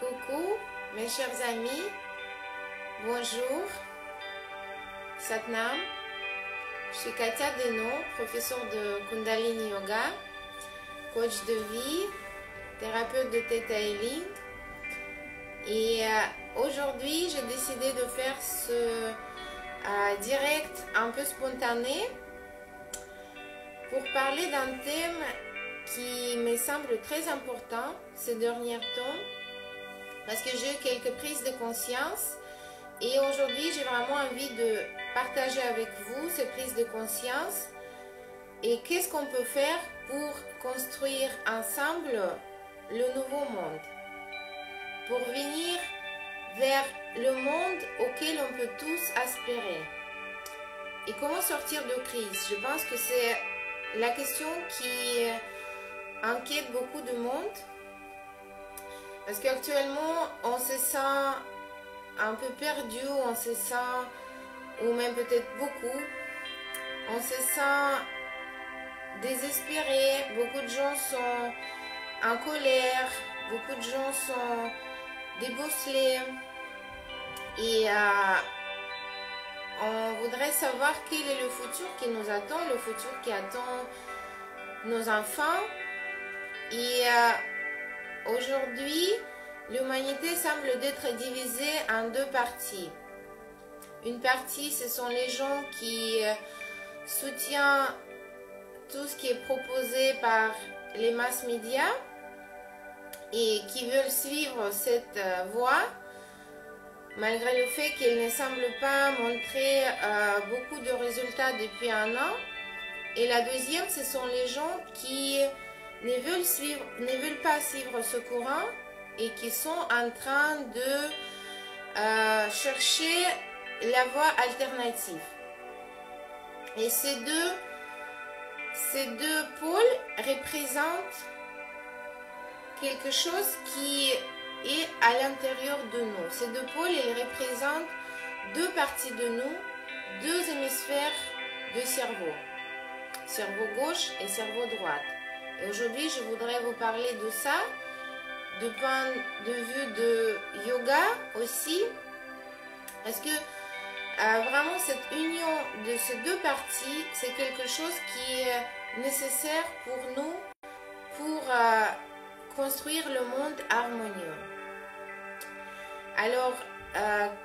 Coucou mes chers amis, bonjour, Satnam, je suis Katia Deno, professeure de Kundalini Yoga, coach de vie, thérapeute de Theta Healing et aujourd'hui j'ai décidé de faire ce direct un peu spontané pour parler d'un thème qui me semble très important ces derniers temps. Parce que j'ai eu quelques prises de conscience et aujourd'hui j'ai vraiment envie de partager avec vous ces prises de conscience et qu'est-ce qu'on peut faire pour construire ensemble le nouveau monde, pour venir vers le monde auquel on peut tous aspirer. Et comment sortir de crise? Je pense que c'est la question qui inquiète beaucoup de monde. Parce qu'actuellement, on se sent un peu perdu, on se sent, ou même peut-être beaucoup, on se sent désespéré, beaucoup de gens sont en colère, beaucoup de gens sont déboussolés et on voudrait savoir quel est le futur qui nous attend, le futur qui attend nos enfants et aujourd'hui, l'humanité semble être divisée en deux parties. Une partie, ce sont les gens qui soutiennent tout ce qui est proposé par les mass médias et qui veulent suivre cette voie, malgré le fait qu'ils ne semblent pas montrer beaucoup de résultats depuis un an. Et la deuxième, ce sont les gens qui ne veulent pas suivre ce courant et qui sont en train de chercher la voie alternative. Et ces deux pôles représentent quelque chose qui est à l'intérieur de nous. Ces deux pôles, ils représentent deux parties de nous, deux hémisphères de cerveau, cerveau gauche et cerveau droit. Et aujourd'hui, je voudrais vous parler de ça, du point de vue de yoga aussi, parce que vraiment cette union de ces deux parties, c'est quelque chose qui est nécessaire pour nous, pour construire le monde harmonieux. Alors,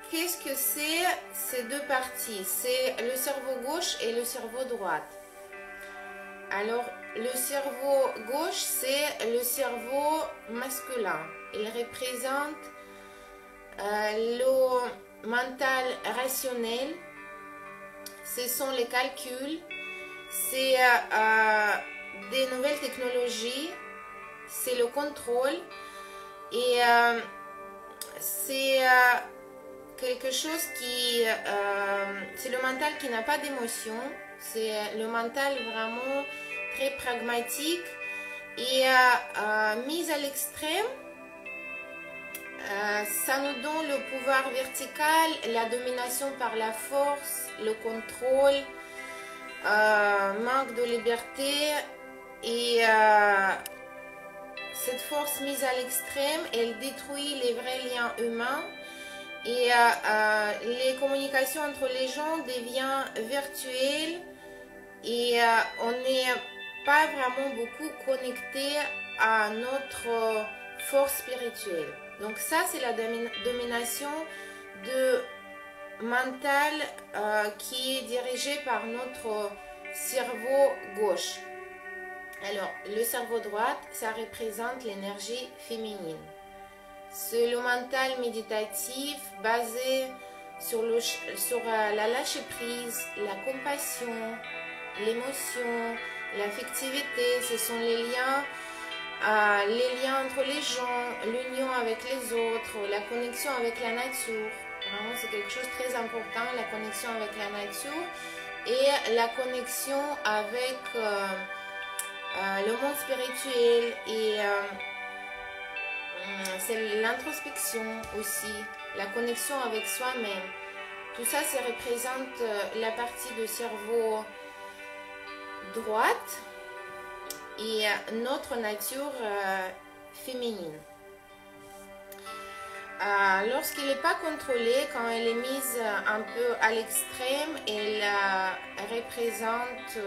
qu'est-ce que c'est ces deux parties? C'est le cerveau gauche et le cerveau droit. Alors, le cerveau gauche, c'est le cerveau masculin. Il représente le mental rationnel. Ce sont les calculs. C'est des nouvelles technologies. C'est le contrôle. Et c'est quelque chose qui... c'est le mental qui n'a pas d'émotion. C'est le mental vraiment très pragmatique et mis à l'extrême, ça nous donne le pouvoir vertical, la domination par la force, le contrôle, manque de liberté et cette force mise à l'extrême, elle détruit les vrais liens humains. Et les communications entre les gens deviennent virtuelles et on n'est pas vraiment beaucoup connecté à notre force spirituelle. Donc ça, c'est la domination de mental qui est dirigée par notre cerveau gauche. Alors, le cerveau droit, ça représente l'énergie féminine. C'est le mental méditatif basé sur la lâcher-prise, la compassion, l'émotion, l'affectivité. Ce sont les liens les liens entre les gens, l'union avec les autres, la connexion avec la nature. Vraiment, c'est quelque chose de très important, la connexion avec la nature et la connexion avec le monde spirituel et c'est l'introspection aussi, la connexion avec soi-même. Tout ça, ça représente la partie du cerveau droite et notre nature féminine. Lorsqu'elle n'est pas contrôlée, quand elle est mise un peu à l'extrême, elle représente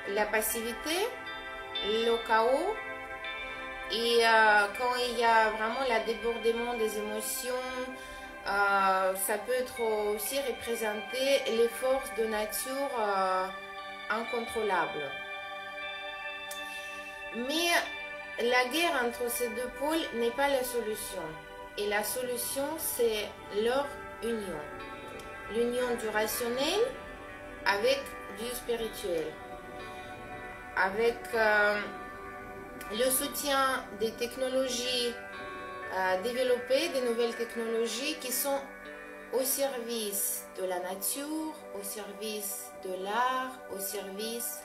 la passivité, le chaos. Et quand il y a vraiment le débordement des émotions, ça peut être aussi représenter les forces de nature incontrôlables. Mais la guerre entre ces deux pôles n'est pas la solution. Et la solution, c'est leur union. L'union du rationnel avec du spirituel. Avec le soutien des technologies développées, des nouvelles technologies qui sont au service de la nature, au service de l'art, au service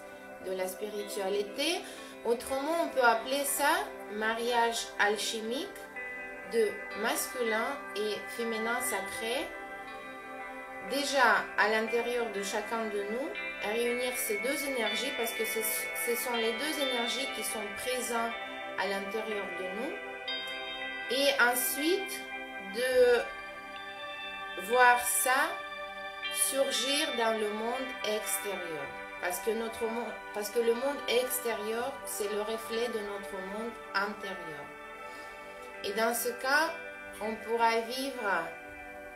de la spiritualité. Autrement, on peut appeler ça mariage alchimique de masculin et féminin sacré. Déjà, à l'intérieur de chacun de nous, réunir ces deux énergies, parce que ce sont les deux énergies qui sont présentes à l'intérieur de nous. Et ensuite, de voir ça surgir dans le monde extérieur. Parce que le monde extérieur, c'est le reflet de notre monde intérieur. Et dans ce cas, on pourra vivre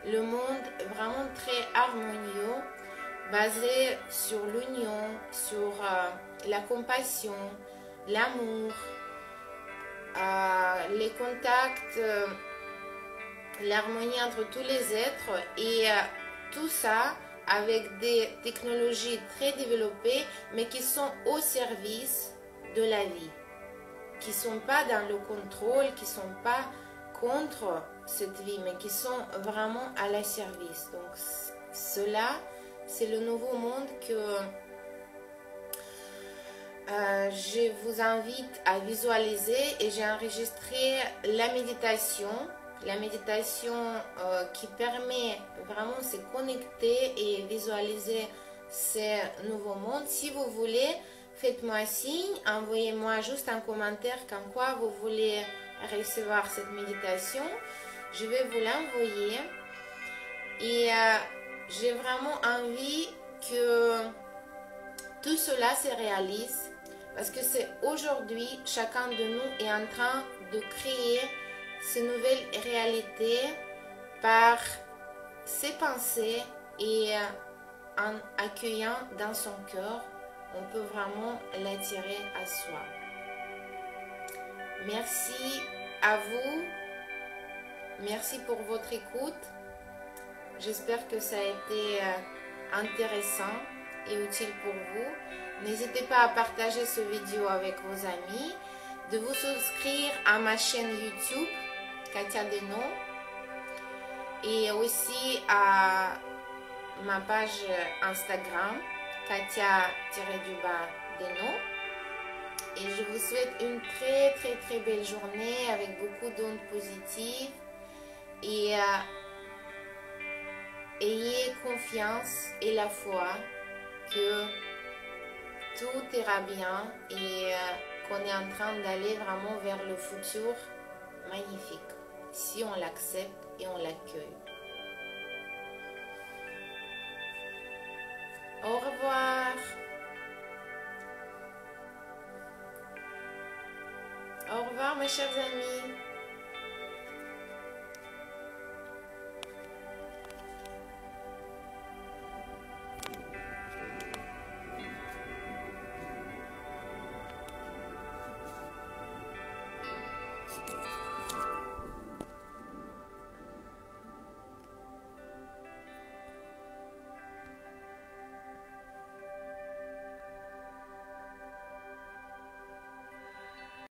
le monde vraiment très harmonieux, basé sur l'union, sur la compassion, l'amour, les contacts, l'harmonie entre tous les êtres et tout ça avec des technologies très développées, mais qui sont au service de la vie, qui ne sont pas dans le contrôle, qui ne sont pas contre cette vie, mais qui sont vraiment à la service. Donc cela, c'est le nouveau monde que je vous invite à visualiser, et j'ai enregistré la méditation qui permet vraiment de se connecter et visualiser ce nouveau monde. Si vous voulez, faites-moi signe, envoyez-moi juste un commentaire comme quoi vous voulez recevoir cette méditation. Je vais vous l'envoyer et j'ai vraiment envie que tout cela se réalise, parce que c'est aujourd'hui, chacun de nous est en train de créer ces nouvelles réalités par ses pensées, et en accueillant dans son cœur, on peut vraiment l'attirer à soi. Merci à vous. Merci pour votre écoute. J'espère que ça a été intéressant et utile pour vous. N'hésitez pas à partager cette vidéo avec vos amis, de vous souscrire à ma chaîne YouTube, Katia Deno, et aussi à ma page Instagram, Katia-Deno. Et je vous souhaite une très belle journée avec beaucoup d'ondes positives. Et ayez confiance et la foi que tout ira bien et qu'on est en train d'aller vraiment vers le futur magnifique, si on l'accepte et on l'accueille. Au revoir. Au revoir mes chers amis.